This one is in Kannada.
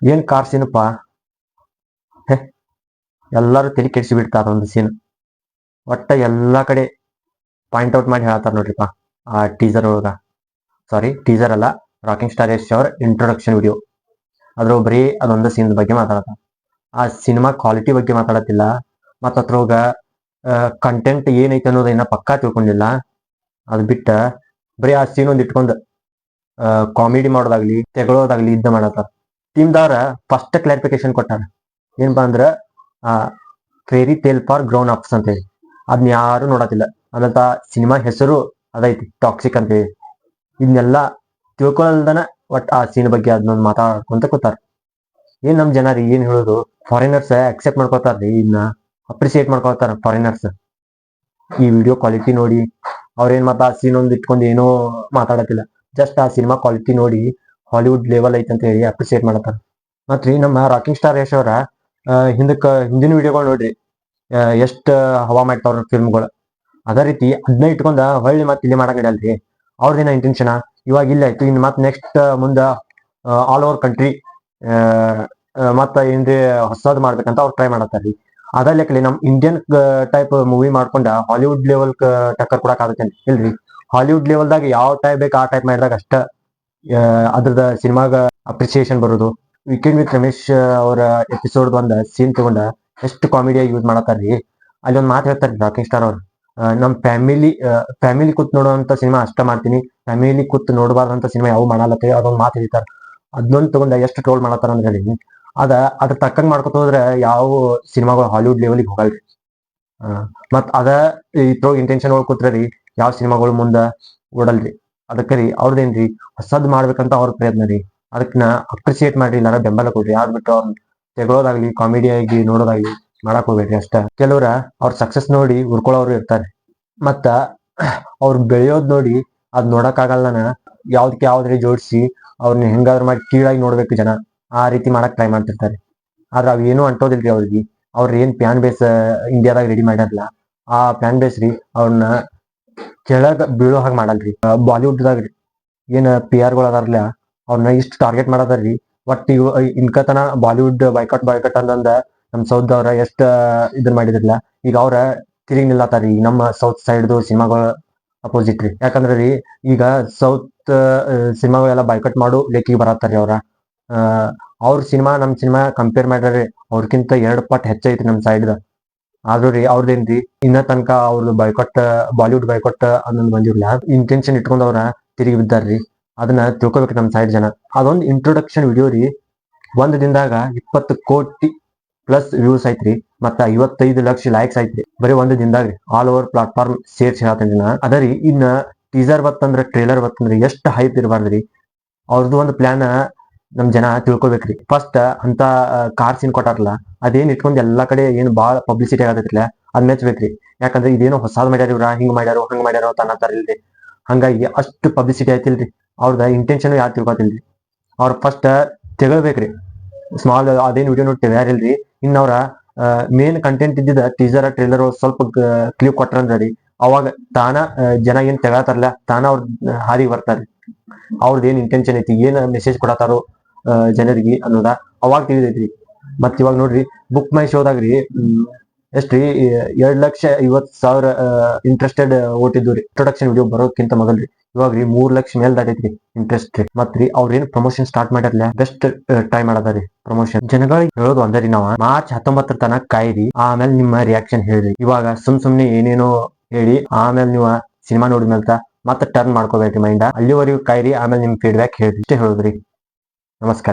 ಏನ್ ಕಾರ್ ಸೀನಪ್ಪ. ಎಲ್ಲಾರು ತಲೆ ಕೆಡಿಸಿ ಬಿಡ್ತಾರ ಒಂದು ಸೀನ್. ಒಟ್ಟ ಎಲ್ಲಾ ಕಡೆ ಪಾಯಿಂಟ್ ಔಟ್ ಮಾಡಿ ಹೇಳ್ತಾರ ನೋಡ್ರಿಪ್ಪ ಆ ಟೀಸರ್ ಒಳಗ. ಸಾರಿ, ಟೀಸರ್ ಅಲ್ಲ, ರಾಕಿಂಗ್ ಸ್ಟಾರ್ ಯಶ್ ಅವ್ರ ಇಂಟ್ರೊಡಕ್ಷನ್ ವಿಡಿಯೋ. ಅದ್ರ ಬರೀ ಅದೊಂದು ಸೀನ್ ಬಗ್ಗೆ ಮಾತಾಡತ್ತ. ಆ ಸಿನಿಮಾ ಕ್ವಾಲಿಟಿ ಬಗ್ಗೆ ಮಾತಾಡತ್ತಿಲ್ಲ. ಮತ್ತ ಅದ್ರೊಳಗ ಕಂಟೆಂಟ್ ಏನೈತೆ ಅನ್ನೋದು ಇನ್ನ ಪಕ್ಕಾ ತಿಳ್ಕೊಂಡಿಲ್ಲ. ಅದ್ ಬಿಟ್ಟ ಬರೀ ಆ ಸೀನ್ ಒಂದ್ ಇಟ್ಕೊಂಡ್ ಕಾಮಿಡಿ ಮಾಡೋದಾಗ್ಲಿ ತೆಗಳೋದಾಗ್ಲಿ ಇದ್ದ ಮಾಡತ್ತಾರ. ಟೀಮ್ದವ್ರ ಫಸ್ಟ್ ಕ್ಲಾರಿಫಿಕೇಶನ್ ಕೊಟ್ಟಾರ. ಏನಪ್ಪಾ ಅಂದ್ರ fairy tale for grown ups ಅಂತ ಹೇಳಿ. ಅದನ್ನ ಯಾರು ನೋಡತಿಲ್ಲ. ಅದಂತ ಸಿನಿಮಾ ಹೆಸರು ಅದೈತಿ, ಟಾಕ್ಸಿಕ್ ಅಂತ ಹೇಳಿ. ಇದನ್ನೆಲ್ಲಾ ತಿಳ್ಕೊಳ್ದನ ಒಟ್ ಆ ಸೀನ್ ಬಗ್ಗೆ ಅದನ್ನೊಂದು ಮಾತಾಡ್ಕೊಂತ ಕೂತಾರ. ಏನ್ ನಮ್ ಜನ ರೀ ಏನ್ ಹೇಳೋದು, ಫಾರಿನರ್ಸ್ ಅಕ್ಸೆಪ್ಟ್ ಮಾಡ್ಕೋತಾರ್ರಿ, ಇದನ್ನ ಅಪ್ರಿಸಿಯೇಟ್ ಮಾಡ್ಕೋತಾರ ಫಾರಿನರ್ಸ್. ಈ ವಿಡಿಯೋ ಕ್ವಾಲಿಟಿ ನೋಡಿ ಅವ್ರೇನ್ ಮತ್ತ ಆ ಸೀನ್ ಒಂದ್ ಇಟ್ಕೊಂಡು ಏನೋ ಮಾತಾಡತಿಲ್ಲ. ಜಸ್ಟ್ ಆ ಸಿನಿಮಾ ಕ್ವಾಲಿಟಿ ನೋಡಿ ಹಾಲಿವುಡ್ ಲೆವೆಲ್ ಐತೆ ಅಂತ ಹೇಳಿ ಅಪ್ರಿಸಿಯೇಟ್ ಮಾಡತ್ತಾರ. ಮತ್ರಿ ನಮ್ಮ ರಾಕಿಂಗ್ ಸ್ಟಾರ್ ಯಶ್ ಅವರ ಹಿಂದಿನ ವಿಡಿಯೋಗಳು ನೋಡ್ರಿ, ಎಷ್ಟ ಹವಾ ಮಾಡ್ತಾವ್ರ ಫಿಲ್ಮ್ಗಳು. ಅದೇ ರೀತಿ ಅದನ್ನ ಇಟ್ಕೊಂಡ ಹೊಳ್ಳಿ ಮತ್ತೆ ಇಲ್ಲಿ ಮಾಡಕ್ ಇಡಲ್ರಿ. ಅವ್ರದೇನ ಇಂಟೆನ್ಷನ್ ಇವಾಗ ಇಲ್ಲ ಆಯ್ತು, ಇನ್ ಮತ್ ನೆಕ್ಸ್ಟ್ ಮುಂದ ಆಲ್ ಓವರ್ ಕಂಟ್ರಿ ಮತ್ತ ಏನ್ರಿ ಹೊಸದ್ ಮಾಡ್ಬೇಕಂತ ಅವ್ರು ಟ್ರೈ ಮಾಡತ್ತಾರ್ರಿ. ಅದ ಲೆಕ್ಕಲಿ ನಮ್ ಇಂಡಿಯನ್ ಟೈಪ್ ಮೂವಿ ಮಾಡ್ಕೊಂಡ ಹಾಲಿವುಡ್ ಲೆವೆಲ್ ಟಕ್ಕರ್ ಕೊಡಕ್ ಆಗತ್ತೇನೆ ಇಲ್ರಿ. ಹಾಲಿವುಡ್ ಲೆವೆಲ್ದಾಗ ಯಾವ ಟೈಪ್ ಬೇಕು ಆ ಟೈಪ್ ಮಾಡಿದಾಗ ಅಷ್ಟ ಅದ್ರದ ಸಿನಿಮಾಗ ಅಪ್ರಿಸಿಯೇಷನ್ ಬರೋದು. ವೀಕೆಂಡ್ ವಿತ್ ರಮೇಶ್ ಅವರ ಎಪಿಸೋಡ್ ಒಂದ ಸೀನ್ ತಗೊಂಡ ಎಷ್ಟು ಕಾಮಿಡಿಯಾಗಿ ಯೂಸ್ ಮಾಡತ್ತಾರ್ರಿ. ಅಲ್ಲಿ ಒಂದ್ ಮಾತು ಹೇಳ್ತಾರ್ರಿ ರಾಕಿಂಗ್ ಸ್ಟಾರ್ ಅವ್ರು, ನಮ್ ಫ್ಯಾಮಿಲಿ ಕೂತ್ ನೋಡುವಂತ ಸಿನಿಮಾ ಅಷ್ಟ ಮಾಡ್ತೀನಿ, ಫ್ಯಾಮಿಲಿ ಕೂತ್ ನೋಡಬಾರ್ದಂತ ಸಿನಿಮಾ ಯಾವ ಮಾಡಲತ್ತೆ ಅದೊಂದು ಮಾತು ಹೇಳ್ತಾರ. ಅದನ್ನೊಂದು ತಗೊಂಡ ಎಷ್ಟು ಟ್ರೋಲ್ ಮಾಡತ್ತಾರ ಅಂದ್ರೆ ಹೇಳಿ. ಅದ್ರ ತಕ್ಕಂಗ್ ಮಾಡ್ಕೊತ ಹೋದ್ರೆ ಯಾವ ಸಿನಿಮಾಗಳು ಹಾಲಿವುಡ್ ಲೆವೆಲ್ಗೆ ಹೋಗಲ್ರಿ. ಮತ್ ಇದ್ರೊಳಗ ಇಂಟೆನ್ಷನ್ ಒಳಗ್ ಕೂತ್ರಿ ಯಾವ ಸಿನಿಮಾಗಳು ಮುಂದ ಓಡಲ್ರಿ. ಅದಕ್ಕೆ ರೀ ಅವ್ರದೇನ್ರಿ ಹೊಸದ್ ಮಾಡ್ಬೇಕಂತ ಅವ್ರ ಪ್ರಯತ್ನ ರೀ. ಅದಕ್ಕನ್ನ ಅಪ್ರಿಸಿಯೇಟ್ ಮಾಡ್ರಿ, ಇಲ್ಲಾರ ಬೆಂಬಲ ಕೊಡ್ರಿ. ಯಾರು ಬಿಟ್ಟು ಅವ್ರನ್ನ ತೆಗಳೋದಾಗ್ಲಿ ಕಾಮಿಡಿಯಾಗಿ ನೋಡೋದಾಗ್ಲಿ ಮಾಡಕ್ ಹೋಗ್ಬೇಡ್ರಿ ಅಷ್ಟ. ಕೆಲವ್ರ ಅವ್ರ ಸಕ್ಸಸ್ ನೋಡಿ ಉರ್ಕೊಳ್ಳೋರು ಇರ್ತಾರೆ. ಮತ್ತ ಅವ್ರ ಬೆಳೆಯೋದ್ ನೋಡಿ ಅದ್ ನೋಡಕ್ ಆಗಲ್ಲನ ಯಾವ್ದಕ್ಕೆ ಯಾವ್ದ್ರಿ ಜೋಡಿಸಿ ಅವ್ರನ್ನ ಹೆಂಗಾದ್ರು ಮಾಡಿ ಕೀಳಾಗಿ ನೋಡ್ಬೇಕು ಜನ, ಆ ರೀತಿ ಮಾಡಕ್ ಟ್ರೈ ಮಾಡ್ತಿರ್ತಾರೆ. ಆದ್ರ ಅವ್ ಏನು ಅಂಟೋದಿಲ್ರಿ ಅವ್ರಿಗೆ. ಅವ್ರ ಏನ್ ಪ್ಯಾನ್ ಬೇಸ್ ಇಂಡಿಯಾದಾಗ ರೆಡಿ ಮಾಡ್ಯಾರಲ್ಲ, ಆ ಪ್ಯಾನ್ ಬೇಸ್ ರೀ ಅವ್ರನ್ನ ಕೆಳಗ ಬೀಳೋ ಹಾಗೆ ಮಾಡಲ್ರಿ. ಬಾಲಿವುಡ್ದಾಗ ರೀ ಏನ್ PR ಗಳು ಅದಾರಲ್ಲ ಅವ್ರನ್ನ ಇಷ್ಟು ಟಾರ್ಗೆಟ್ ಮಾಡದಾರ್ರಿ. ಒಟ್ಟು ಇನ್ಕತನ ಬಾಲಿವುಡ್ ಬಾಯ್ಕಟ್ ಅಂದಂದ ನಮ್ ಸೌತ್ ಅವ್ರ ಎಷ್ಟ ಇದನ್ ಮಾಡಿದ್ರಲ್ಲ, ಈಗ ಅವ್ರ ತಿರುಗಿ ನಿಲ್ಲತಾರೀ ನಮ್ಮ ಸೌತ್ ಸೈಡ್ದು ಸಿನಿಮಾಗಳ ಅಪೋಸಿಟ್ ರೀ. ಯಾಕಂದ್ರ ರೀ ಈಗ ಸೌತ್ ಸಿನಿಮಾಗಳೆಲ್ಲ ಬಾಯ್ಕಟ್ ಮಾಡು ಲೆಕ್ಕಿಗೆ ಬರತ್ತಾರೀ ಅವ್ರ. ಅವ್ರ ಸಿನಿಮಾ ನಮ್ ಸಿನಿಮಾ ಕಂಪೇರ್ ಮಾಡ್ರಿ ಅವ್ರಕ್ಕಿಂತ 2 ಪಟ್ಟು ಹೆಚ್ಚೈತಿ ನಮ್ ಸೈಡ್ದ. ಆದ್ರೂ ರೀ ಅವ್ರದೇನ್ರಿ ಇನ್ನ ತನಕ ಅವ್ರದ್ದು ಬಾಲಿವುಡ್ ಬಾಯ್ಕಟ್ ಅನ್ನೊಂದು ಬಂದಿರ್ಲ. ಇಂಟೆನ್ಷನ್ ಇಟ್ಕೊಂಡ್ ಅವ್ರ ತಿರುಗಿ ಬಿದ್ದಾರ್ರಿ. ಅದನ್ನ ತಿಳ್ಕೊಬೇಕು ನಮ್ ಸೈಡ್ ಜನ. ಅದೊಂದು ಇಂಟ್ರೊಡಕ್ಷನ್ ವಿಡಿಯೋ ರೀ, ಒಂದ್ ದಿನದಾಗ 20 ಕೋಟಿ ಪ್ಲಸ್ ವ್ಯೂಸ್ ಐತ್ರಿ, ಮತ್ತ 55 ಲಕ್ಷ ಲೈಕ್ಸ್ ಐತ್ರಿ ಬರೀ ಒಂದ್ ದಿನದಾಗ್ರಿ. ಆಲ್ ಓವರ್ ಪ್ಲಾಟ್ಫಾರ್ಮ್ ಸೇರ್ಸಿ ಹೇಳ್ತೇನೆ ನಾ. ಅದರಿ ಇನ್ನ ಟೀಸರ್ ಬತ್ತಂದ್ರ ಟ್ರೇಲರ್ ಬತ್ತಂದ್ರ ಎಷ್ಟು ಹೈಪ್ ಇರಬಾರ್ದ್ರಿ. ಅವ್ರದ್ದು ಒಂದು ಪ್ಲಾನ್ ನಮ್ ಜನ ತಿಳ್ಕೊಬೇಕ್ರಿ. ಫಸ್ಟ್ ಅಂತ ಕಾರ್ ಸೀನ್ ಕೊಟ್ಟಾರಲ್ಲ, ಅದೇನ್ ಇಟ್ಕೊಂಡ್ ಎಲ್ಲಾ ಕಡೆ ಏನ್ ಬಾಳ ಪಬ್ಲಿಸಿಟಿ ಆಗತೈತಿಲ್ಲ ಅದ್ ಮೆಚ್ಬೇಕ್ರಿ. ಯಾಕಂದ್ರೆ ಇದೇನೋ ಹೊಸಾದ್ ಮಾಡ್ಯಾರ ಇವ್ರ, ಹಿಂಗ್ ಮಾಡ್ಯಾರೋ ಹಂಗ್ ಮಾಡ್ಯಾರೋ ಅಂತ ಅನ್ನತಾರ ಇಲ್ರಿ. ಹಂಗಾಗಿ ಅಷ್ಟು ಪಬ್ಲಿಸಿಟಿ ಆಯ್ತಿಲ್ರಿ. ಅವ್ರದ ಇಂಟೆನ್ಷನ್ ಯಾರು ತಿಳ್ಕೊತಿಲ್ರಿ. ಅವ್ರ ಫಸ್ಟ್ ತೆಗಳ್ಬೇಕ್ರಿ. ಸ್ಮಾಲ್ ಅದೇನ್ ವಿಡಿಯೋ ನೋಡಿ ತೆಗ್ಯಾರಿಲ್ರಿ. ಇನ್ನ ಅವ್ರ ಮೇನ್ ಕಂಟೆಂಟ್ ಇದ್ದಿದ್ದ ಟೀಸರ್ ಟ್ರೇಲರ್ ಸ್ವಲ್ಪ ಕ್ಲಿಪ್ ಕೊಟ್ರಂದ್ರಿ, ಅವಾಗ ತಾನ ಜನ ಏನ್ ತೆಗತಾರಲ್ಲ ತಾನ ಅವ್ರ ಹಾದಿಗೆ ಬರ್ತಾರ್ರಿ. ಅವ್ರದ್ದು ಏನ್ ಇಂಟೆನ್ಷನ್ ಐತಿ, ಏನ್ ಮೆಸೇಜ್ ಕೊಡತಾರೋ ಜನರಿಗೆ ಅನ್ನೋದ ಅವಾಗ ತಿಳಿದೈತ್ರಿ. ಮತ್ ಇವಾಗ ನೋಡ್ರಿ ಬುಕ್ ಮೈ ಶೋದಾಗ್ರಿ ಎಷ್ಟ್ರಿ 2,50,000 ಇಂಟ್ರೆಸ್ಟೆಡ್ ಓಟಿದ್ದು ರೀ ಇಂಟ್ರೊಡಕ್ಷನ್ ವಿಡಿಯೋ ಬರೋಕ್ಕಿಂತ ಮೊದಲ್ರಿ. ಇವಾಗ್ರಿ 3 ಲಕ್ಷ ಮೇಲೆ ದಾಟೈತ್ರಿ ಇಂಟ್ರೆಸ್ಟ್ ರೀ. ಮತ್ರಿ ಅವ್ರ ಏನ್ ಪ್ರಮೋಷನ್ ಸ್ಟಾರ್ಟ್ ಮಾಡ್ಯಾರಲ್ಲ ಬೆಸ್ಟ್ ಟ್ರೈ ಮಾಡದಾರಿ ಪ್ರಮೋಷನ್. ಜನಗಳಿಗೆ ಹೇಳೋದು ಒಂದರಿ, ನಾವ ಮಾರ್ಚ್ 19 ತನಕ ಕಾಯಿರಿ, ಆಮೇಲೆ ನಿಮ್ಮ ರಿಯಾಕ್ಷನ್ ಹೇಳ್ರಿ. ಇವಾಗ ಸುಮ್ನೆ ಏನೇನೋ ಹೇಳಿ ಆಮೇಲೆ ನೀವು ಸಿನಿಮಾ ನೋಡಿದ್ಮೇಲೆ ಮತ್ತೆ ಟರ್ನ್ ಮಾಡ್ಕೋಬೇಕ್ರಿ ಮೈಂಡ್. ಅಲ್ಲಿವರೆಗೂ ಕಾಯಿರಿ, ಆಮೇಲೆ ನಿಮ್ ಫೀಡ್ಬ್ಯಾಕ್ ಹೇಳ್ರಿ. ಇಷ್ಟೇ ಹೇಳುದ್ರಿ. ನಮಸ್ಕಾರ.